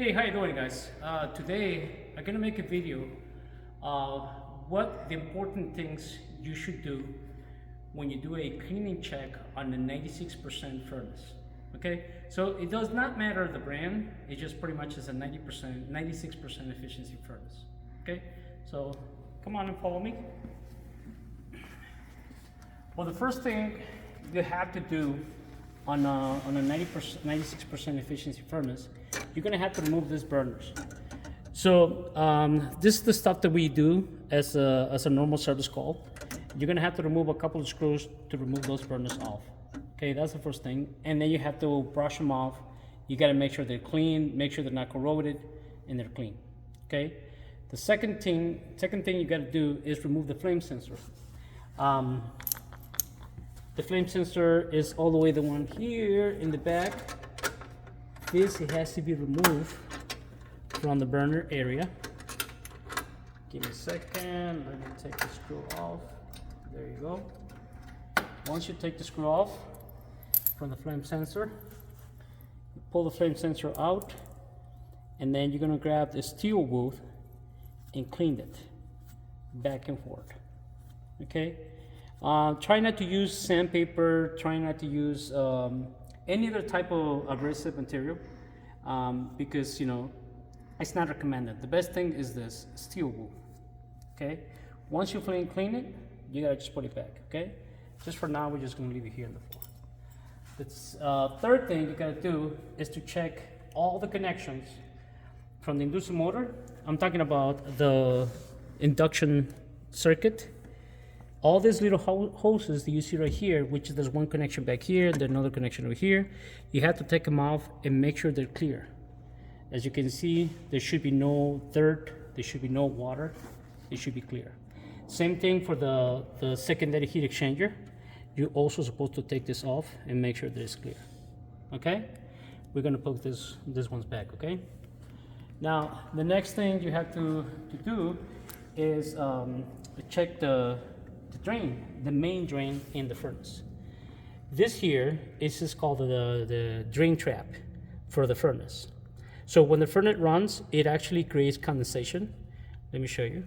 Hey, how you doing, guys? Today I'm gonna make a video of what the important things you should do when you do a cleaning check on the 96% furnace. Okay, so it does not matter the brand, it just pretty much is a 90%, 96% efficiency furnace. Okay, so come on and follow me. Well, the first thing you have to do on a 90%, 96% efficiency furnace, you're gonna have to remove these burners. So this is the stuff that we do as a normal service call. You're gonna have to remove a couple of screws to remove those burners off. Okay, that's the first thing. And then you have to brush them off. You gotta make sure they're clean, make sure they're not corroded, and they're clean. Okay. The second thing you gotta do is remove the flame sensor. The flame sensor is all the way the one here in the back. This it has to be removed from the burner area. Give me a second, let me take the screw off. There you go. Once you take the screw off from the flame sensor, you pull the flame sensor out, and then you're gonna grab the steel wool and clean it back and forth. Okay? Try not to use sandpaper, try not to use any other type of abrasive material because, you know, it's not recommended. The best thing is this steel wool. Okay? Once you clean it, you gotta just put it back. Okay? Just for now, we're just gonna leave it here on the floor. The third thing you gotta do is to check all the connections from the inducer motor. I'm talking about the induction circuit. All these little hoses that you see right here, which there's one connection back here, there's another connection over here, you have to take them off and make sure they're clear. As you can see, there should be no dirt, there should be no water, it should be clear. Same thing for the secondary heat exchanger. You're also supposed to take this off and make sure that it's clear. Okay? We're gonna put this one's back, okay? Now, the next thing you have to do is check the drain, the main drain in the furnace. This here is just called the drain trap for the furnace. So when the furnace runs, it actually creates condensation. Let me show you.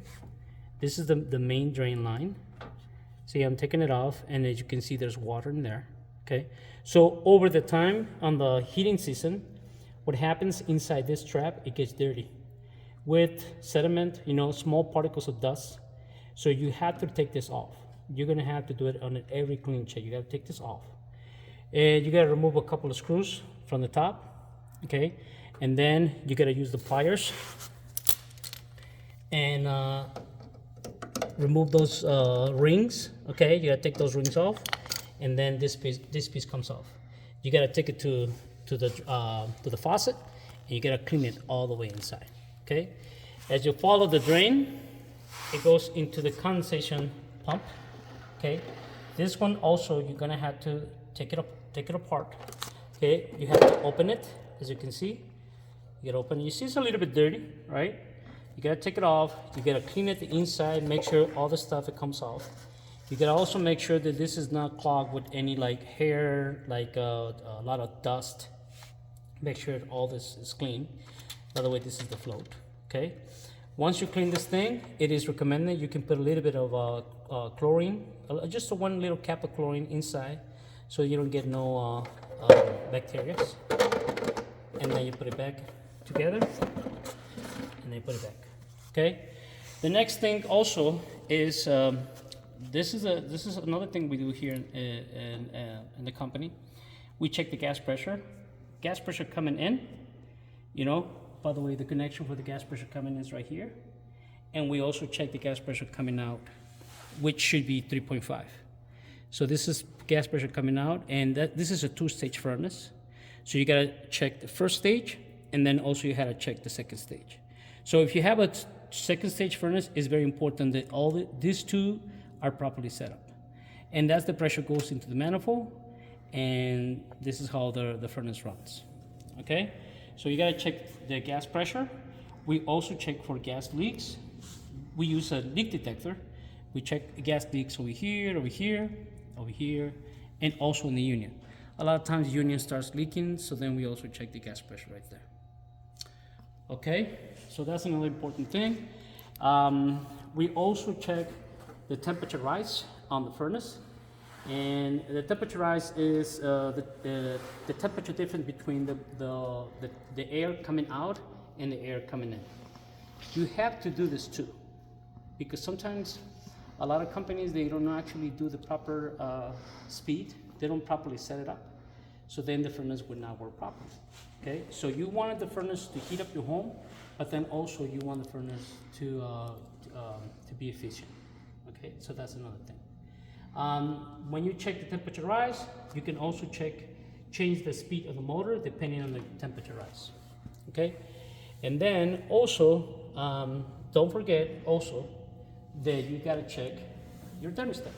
This is the main drain line. See, I'm taking it off, and as you can see, there's water in there. Okay. So over the time on the heating season, what happens inside this trap, it gets dirty with sediment, you know, small particles of dust. So you have to take this off. You're gonna have to do it on every clean check. You gotta take this off. And you gotta remove a couple of screws from the top, okay? And then you gotta use the pliers and remove those rings, okay? You gotta take those rings off, and then this piece comes off. You gotta take it to the faucet, and you gotta clean it all the way inside, okay? As you follow the drain, it goes into the condensation pump. Okay, this one also you're gonna have to take it apart. Okay, you have to open it, as you can see. You gotta open it. You see it's a little bit dirty, right? You gotta take it off. You gotta clean it the inside, make sure all the stuff it comes off. You gotta also make sure that this is not clogged with any like hair, like a lot of dust. Make sure all this is clean. By the way, this is the float. Okay. Once you clean this thing, it is recommended you can put a little bit of chlorine, just one little cap of chlorine inside, so you don't get no bacteria. And then you put it back together, and then you put it back. Okay. The next thing also is this is another thing we do here in the company. We check the gas pressure. Gas pressure coming in, you know. By the way, the connection for the gas pressure coming in is right here. And we also check the gas pressure coming out, which should be 3.5. So this is gas pressure coming out, and this is a two-stage furnace. So you gotta check the first stage, and then also you gotta check the second stage. So if you have a second stage furnace, it's very important that these two are properly set up. And that's the pressure goes into the manifold, and this is how the furnace runs, okay? So you gotta check the gas pressure. We also check for gas leaks. We use a leak detector. We check gas leaks over here, over here, over here, and also in the union. A lot of times the union starts leaking, so then we also check the gas pressure right there. Okay, so that's another important thing. We also check the temperature rise on the furnace. And the temperature rise is the temperature difference between the air coming out and the air coming in. You have to do this too, because sometimes a lot of companies, they don't actually do the proper speed. They don't properly set it up. So then the furnace would not work properly. Okay, so you wanted the furnace to heat up your home, but then also you want the furnace to be efficient. Okay, so that's another thing. When you check the temperature rise, you can also change the speed of the motor depending on the temperature rise. Okay, and then also don't forget also that you gotta check your thermostat.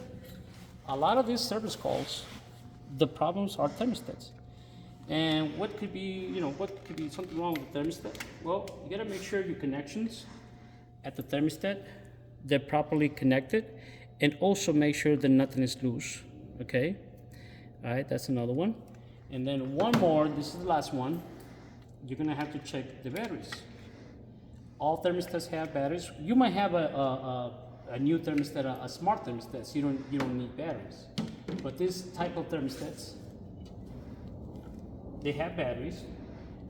A lot of these service calls, the problems are thermostats. And what could be, what could be something wrong with the thermostat? Well, you gotta make sure your connections at the thermostat, they're properly connected, and also make sure that nothing is loose, okay? All right, that's another one. And then one more, this is the last one. You're gonna have to check the batteries. All thermostats have batteries. You might have a new thermostat, a smart thermostat, so you don't need batteries. But this type of thermostats, they have batteries,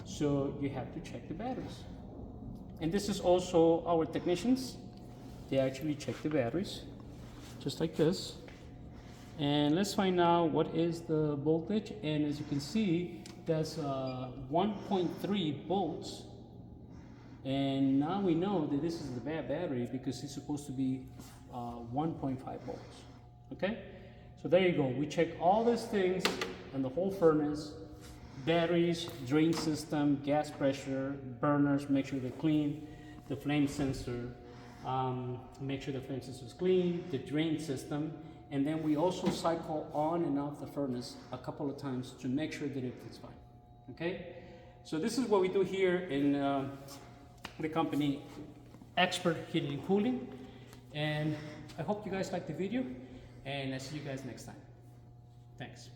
so you have to check the batteries. And this is also our technicians. They actually check the batteries, just like this. And let's find out what is the voltage. And as you can see, that's 1.3 volts. And now we know that this is the bad battery because it's supposed to be 1.5 volts. Okay? So there you go. We check all these things and the whole furnace, batteries, drain system, gas pressure, burners, make sure they're clean, the flame sensor, make sure the flame sensor is clean, the drain system, and then we also cycle on and off the furnace a couple of times to make sure that everything's fine. Okay? So this is what we do here in the company Expert Heating and Cooling, and I hope you guys liked the video, and I'll see you guys next time. Thanks.